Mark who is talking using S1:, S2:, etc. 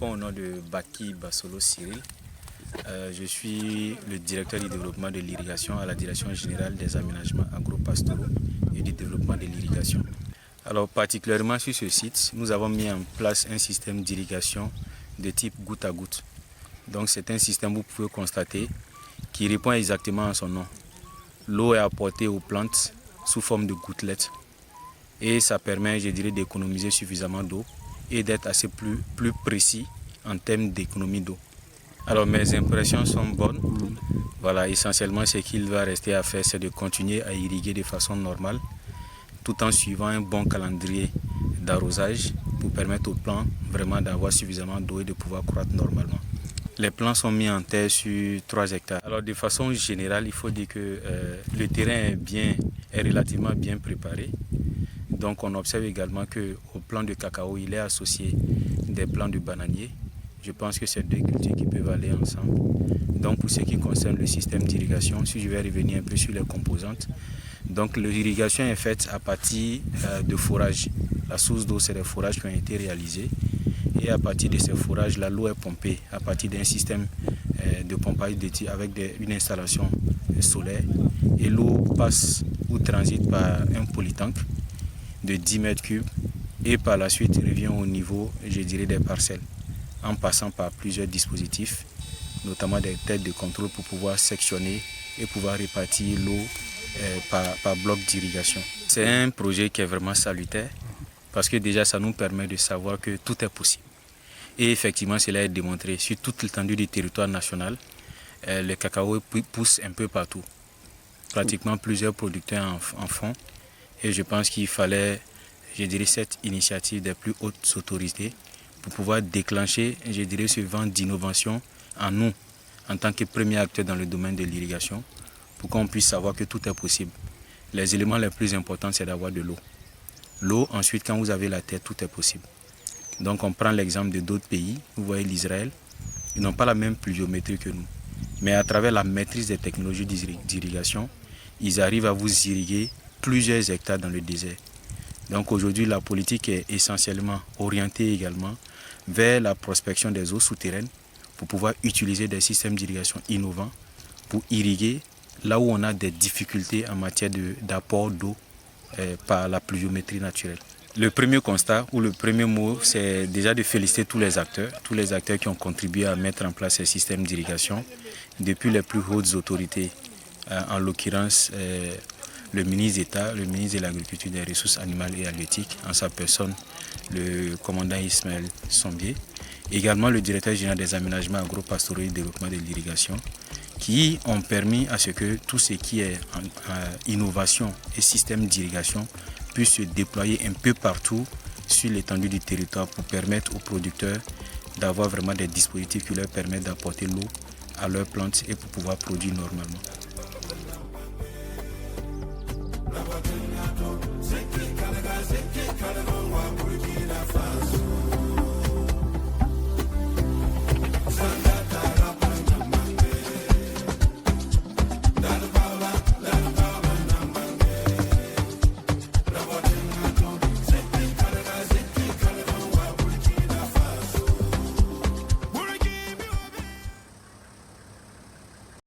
S1: réponds au nom de Baki Bassolo Cyril. Je suis le directeur du développement de l'irrigation à la Direction générale des aménagements agro-pastoraux et du développement de l'irrigation. Alors particulièrement sur ce site, nous avons mis en place un système d'irrigation de type goutte à goutte. Donc c'est un système, vous pouvez constater, qui répond exactement à son nom. L'eau est apportée aux plantes sous forme de gouttelettes. Et ça permet, je dirais, d'économiser suffisamment d'eau et d'être assez plus précis en termes d'économie d'eau. Alors mes impressions sont bonnes. Voilà, essentiellement ce qu'il va rester à faire, c'est de continuer à irriguer de façon normale, tout en suivant un bon calendrier d'arrosage pour permettre aux plants vraiment d'avoir suffisamment d'eau et de pouvoir croître normalement. Les plants sont mis en terre sur 3 hectares. Alors de façon générale, il faut dire que le terrain est relativement bien préparé. Donc on observe également qu'au plant de cacao, il est associé des plants de bananier. Je pense que c'est 2 cultures qui peuvent aller ensemble. Donc pour ce qui concerne le système d'irrigation, si je vais revenir un peu sur les composantes, donc l'irrigation est faite à partir de forages. La source d'eau, c'est des forages qui ont été réalisés. Et à partir de ces forages, l'eau est pompée à partir d'un système de pompage avec une installation solaire. Et l'eau passe ou transite par un polytank de 10 mètres cubes et par la suite revient au niveau, je dirais, des parcelles, en passant par plusieurs dispositifs, notamment des têtes de contrôle pour pouvoir sectionner et pouvoir répartir l'eau par bloc d'irrigation. C'est un projet qui est vraiment salutaire parce que déjà ça nous permet de savoir que tout est possible. Et effectivement cela est démontré sur toute l'étendue du territoire national. Le cacao pousse un peu partout. Pratiquement plusieurs producteurs en font. Et je pense qu'il fallait, je dirais, cette initiative des plus hautes autorités pour pouvoir déclencher, je dirais, ce vent d'innovation en nous, en tant que premier acteur dans le domaine de l'irrigation, pour qu'on puisse savoir que tout est possible. Les éléments les plus importants, c'est d'avoir de l'eau. L'eau, ensuite, quand vous avez la terre, tout est possible. Donc on prend l'exemple de d'autres pays, vous voyez l'Israël, ils n'ont pas la même pluviométrie que nous. Mais à travers la maîtrise des technologies d'irrigation, ils arrivent à vous irriguer plusieurs hectares dans le désert. Donc aujourd'hui, la politique est essentiellement orientée également vers la prospection des eaux souterraines pour pouvoir utiliser des systèmes d'irrigation innovants pour irriguer là où on a des difficultés en matière d'apport d'eau par la pluviométrie naturelle. Le premier constat ou le premier mot, c'est déjà de féliciter tous les acteurs qui ont contribué à mettre en place ces systèmes d'irrigation, depuis les plus hautes autorités, en l'occurrence le ministre d'État, le ministre de l'Agriculture, des Ressources animales et halieutiques, en sa personne, le commandant Ismaël Sombier, également le directeur général des aménagements agro-pastoraux et du développement de l'irrigation, qui ont permis à ce que tout ce qui est innovation et système d'irrigation puisse se déployer un peu partout sur l'étendue du territoire pour permettre aux producteurs d'avoir vraiment des dispositifs qui leur permettent d'apporter l'eau à leurs plantes et pour pouvoir produire normalement.